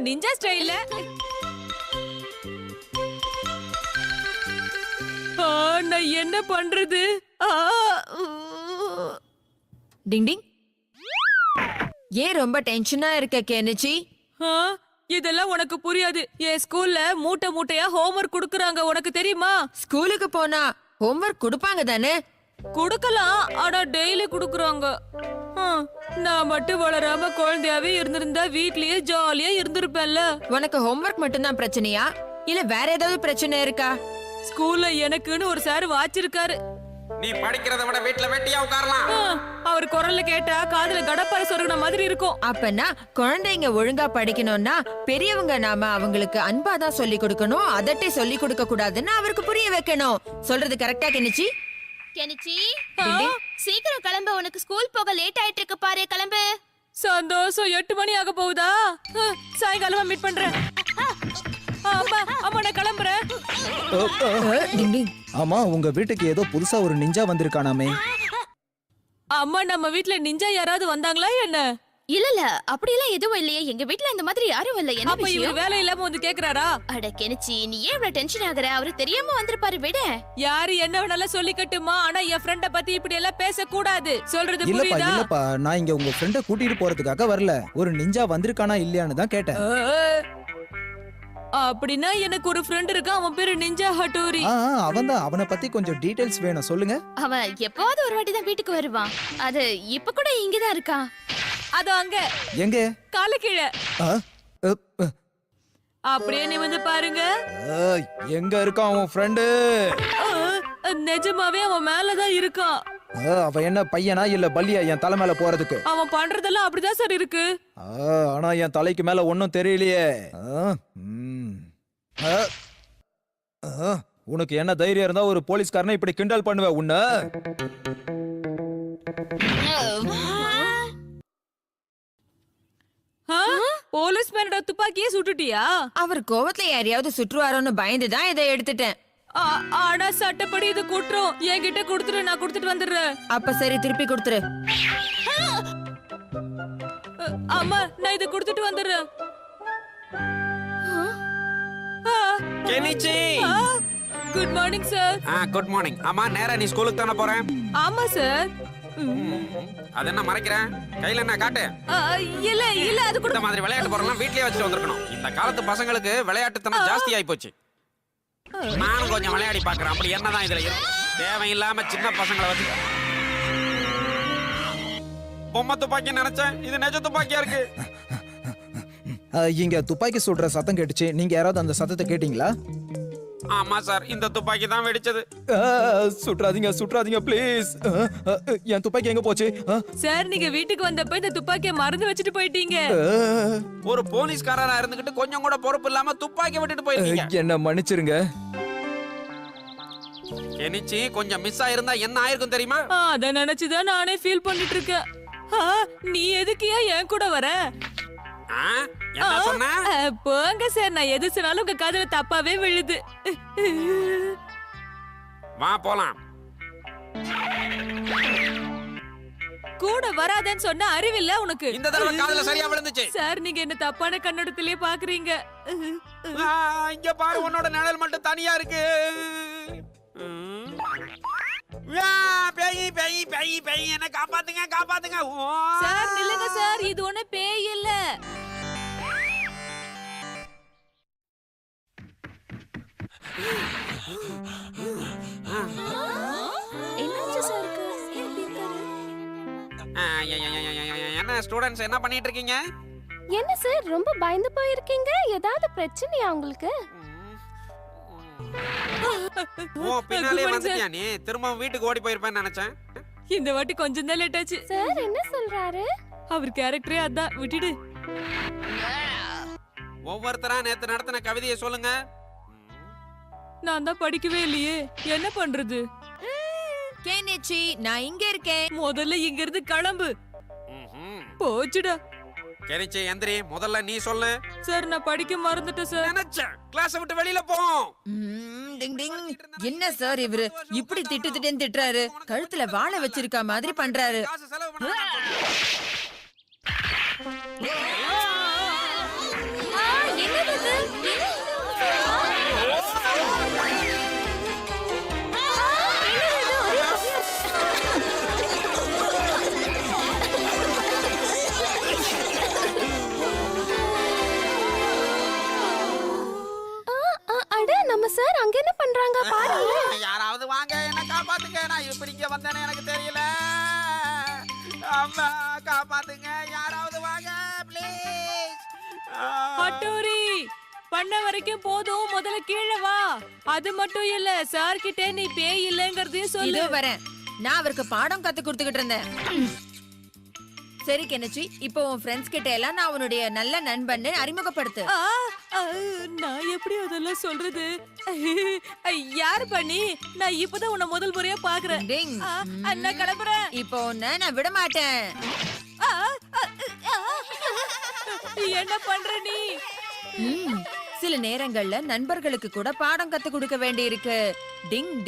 Ninja ஸ்டைல்ல. நான் என்ன பண்றது? டிங் டிங். ஏன் ரொம்ப டென்ஷனா இருக்க கெனிச்சி? இதெல்லாம் உனக்கு புரியாது. என் ஸ்கூல்ல மூட்டை மூட்டையா ஹோம்வொர்க் குடுக்குறாங்க, உனக்கு தெரியுமா? ஸ்கூலுக்கு போனா ஹோம்வொர்க் கொடுப்பாங்க தானே? குடுக்கலாம், ஆனா டெய்லி குடுக்குறாங்க. நான் மட்டும் வளராம குழந்தையாவே இருந்திருந்தா வீட்லயே ஜாலியா இருந்திருப்பேன்ல. உனக்கு ஹோம்வொர்க் மட்டும்தான் பிரச்சனையா இல்ல வேற ஏதாவது பிரச்சனை இருக்கா? ஸ்கூல்ல எனக்குன்னு ஒரு சார் வாச்சிருக்காரு. நீ படிக்கிறத விட வீட்ல வெட்டியா உட்காரலாம். அவர் குரல்ல கேட்டா காதுல கடப்பார சொருகுன மாதிரி இருக்கும். அப்பனா குழந்தைங்க ஒழுங்கா படிக்கணும்னா பெரியவங்க நாம அவங்களுக்கு அன்பாதான் சொல்லி கொடுக்கணும், அதட்டி சொல்லி கொடுக்க கூடாதுன்னு அவருக்கு புரிய வைக்கணும். சொல்றது கரெக்டா கெனிச்சி? கெனிச்சி, சீக்கிரம் கிளம்பு, உனக்கு ஸ்கூல் போக லேட் ஆயிட்டு இருக்கு பாரு. கிளம்பு. சந்தோஷம். 8 மணி ஆக போகுதா? சாயங்காலமா மீட் பண்றேன். அம்மா நான் கிளம்புறேன். ஆமா, உங்க வீட்டுக்கு ஏதோ புதுசா ஒரு நிஞ்சா வந்திருக்கானாமே. அம்மா, நம்ம வீட்ல நிஞ்சா யாராவது வந்தாங்களா என்ன? இல்ல அப்படியெல்லாம் எதுவும் இல்லையே. எங்க வீட்ல இந்த மாதிரி யாரும் இல்ல. என்ன அப்ப இவர் வேலை இல்லாம வந்து கேக்குறாரா? அட கெனிச்சி, நீ ஏன் இவ்வளவு டென்ஷன் ஆகுற? அவரு தெரியாம வந்திருப்பாரு, விட. யாரு என்ன வேணாலும் சொல்லிக்கட்டுமா, ஆனா என் ஃப்ரெண்ட பத்தி இப்படி எல்லாம் பேச கூடாது. சொல்றது புரியுதா? இல்லப்பா, நான் இங்க உங்க ஃப்ரெண்ட கூட்டிட்டு போறதுக்காக வரல. ஒரு நிஞ்சா வந்திருக்கானா இல்லையான்னு தான் கேட்டேன். அப்படின்னா எனக்கு ஒரு ஃப்ரெண்ட் இருக்கான், அவன் பேரு நிஞ்சா ஹட்டோரி. அவன்தான். அவனை பத்தி கொஞ்சம் டீடைல்ஸ் வேணும், சொல்லுங்க. அவன் எப்பவாவது ஒரு வாட்டி தான் வீட்டுக்கு வருவான். அது இப்ப கூட இங்கதான் இருக்கான். அது அங்க எங்க? கால கீழே. அப்படியே நீ வந்து பாருங்க. எங்க இருக்கான் உன் ஃப்ரெண்டு? நிஜமாவே அவன் மேலதான் இருக்கான். அவன் என்ன பையனா இல்ல பல்லியா என் தலை மேல போறதுக்கு? அவன் பண்றதெல்லாம் அப்படிதான் சார் இருக்கு. ஆனா என் தலைக்கு மேல ஒன்னும் தெரியலையே. உனக்கு என்ன தைரியம் இருந்தா ஒரு போலீஸ்காரனை இப்படி கிண்டல் பண்ணுவ? உன்ன போலீஸ் மேனோட துப்பாக்கியே சுட்டுட்டியா? அவர் கோவத்துல யாரையாவது சுற்றுவாரோன்னு பயந்துதான் இதை எடுத்துட்டேன். ஆனா சட்டப்படி இது குற்றம். என்கிட்ட கொடுத்துரு, நான் கொடுத்துட்டு வந்துடுறேன். அப்ப சரி, திருப்பி கொடுத்துரு. அம்மா, நான் இதை கொடுத்துட்டு வந்துடுறேன். Kenichi, good morning sir. Good morning. ஆமா, நேரா நீ ஸ்கூலுக்கு தானே போற? ஆமா சார். அது என்ன மறைக்கிறேன்? கையில என்ன காட்டு? இல்ல இல்ல, அது கூட இந்த மாதிரி விளையாட்டு பொருள்லாம் வீட்லயே வச்சுட்டு வந்திருக்கணும். இந்த காலத்து பசங்களுக்கு விளையாட்டுத்தனம் ஜாஸ்தி ஆயி போச்சு. நானும் கொஞ்சம் விளையாடி பாக்குறேன். அப்படி என்னதான் இதுல இருக்கு? தேவையில்லாம சின்ன பசங்களை வச்சு பொம்மை துப்பாக்கி நினைச்சேன், இது நெஜ துப்பாக்கியா இருக்கு. இங்க துப்பாக்கி சுடுற சத்தம் கேட்டுச்சு. நீங்க யாராவது அந்த சத்தத்தை கேட்டீங்களா? ஆமா சார், இந்த துப்பாக்கி தான் வெடிச்சது. சுற்றாதீங்க சுற்றாதீங்க ப்ளீஸ். என் துப்பாக்கி எங்க போச்சு? சார், நீங்க வீட்டுக்கு வந்தப்ப இந்த துப்பாக்கியை மறந்து வச்சுட்டு போயிட்டீங்க. ஒரு போலீஸ்காரரா இருந்துகிட்டு கொஞ்சம் கூட பொறுப்பு இல்லாம துப்பாக்கி விட்டுட்டு போயிருக்கீங்க. என்ன மன்னிச்சிருங்க. கெனிச்சி, கொஞ்சம் மிஸ் ஆயிருந்தா என்ன ஆயிருக்கும் தெரியுமா? அத நினைச்சுதான் நானே ஃபீல் பண்ணிட்டு இருக்கேன். நீ எதுக்கியா என் கூட வர? என்ன சொன்ன? போங்க சார், நான் எது சொன்னாலும் உங்க காதுல தப்பாவே விழுது. வா போலாம். கூட வராதேன்னு சொன்ன அறிவில்ல உனக்கு? இந்த தடவை காதுல சரியா விழுந்துச்சு. சார், நீங்க என்ன தப்பான கண்ணோட்டத்திலேயே பாக்குறீங்க. இங்க பாரு, உன்னோட நிழல் மட்டும் தனியா இருக்கு. பேய் பேய் பேய் பேய், என்ன காப்பாத்துங்க காப்பாத்துங்க. சார் நில்லுங்க சார், இது ஒண்ணு பேய் இல்ல. என்ன ஸ்டூடண்ட்ஸ் என்ன பண்ணிட்டு இருக்கீங்க? என்ன சார், ரொம்ப பயந்து போயிருக்கீங்க? ஏதாவது பிரச்சனையா உங்களுக்கு? பின்னாலே வந்துட்டியா நீ? திரும்ப வீட்டுக்கு ஓடி போயிருப்பேன்னு நினைச்சேன். இந்த வாட்டி கொஞ்சம் தான் லேட் ஆச்சு. சார் என்ன சொல்றாரு? அவர் கேரக்டரே அதான், விட்டுடு. ஒவ்வொருத்தரா நேத்து நடத்தின கவிதையை சொல்லுங்க. நான் தான் படிக்கவே இல்லையே, என்ன பண்றது? கெனிச்சி, நான் இங்க இருக்கேன். முதல்ல இங்க இருந்து கிளம்பு. போச்சுடா. கெனிச்சி எந்திரி, முதல்ல நீ சொல்லு. சார், நான் படிக்க மறந்துட்டேன் சார். நினைச்சேன் கிளாஸ் விட்டு வெளியில போ. டிங் டிங். என்ன சார் இவரு இப்படி திட்டுன்னு திட்டுறாரு? கழுத்துல வாழை வச்சிருக்க மாதிரி பண்றாரு. பண்ண வரைக்கும் போதும், முதல்ல கீழே வா. அது மட்டும் இல்ல, சார் கிட்ட நீ பேய் இல்லங்கறதையும் சொல்லு. இதோ வரேன். நான் அவருக்கு பாடம் கத்து கொடுத்துக்கிட்டு இருந்தேன். சரி கெனச்சி, இப்போ உன் ஃப்ரெண்ட்ஸ் கிட்ட எல்லாம் நான் உன்னுடைய நல்ல நண்பன்னு அறிமுகப்படுத்து. ஆ, ஆ, நான் எப்படி அதெல்லாம் சொல்றது? யாரு பண்ணி? நான் இப்பதான் உன்னை முதல் முறையா பாக்குறேன். டிங். நான் கிளம்புறேன். இப்போ உன்னை நான் விட மாட்டேன். ஆ, ஆ, ஆ. என்ன பண்ற நீ? சில நேரங்கள்ல நண்பர்களுக்கு கூட பாடம் கத்து கொடுக்க வேண்டியிருக்கு. டிங் டிங்.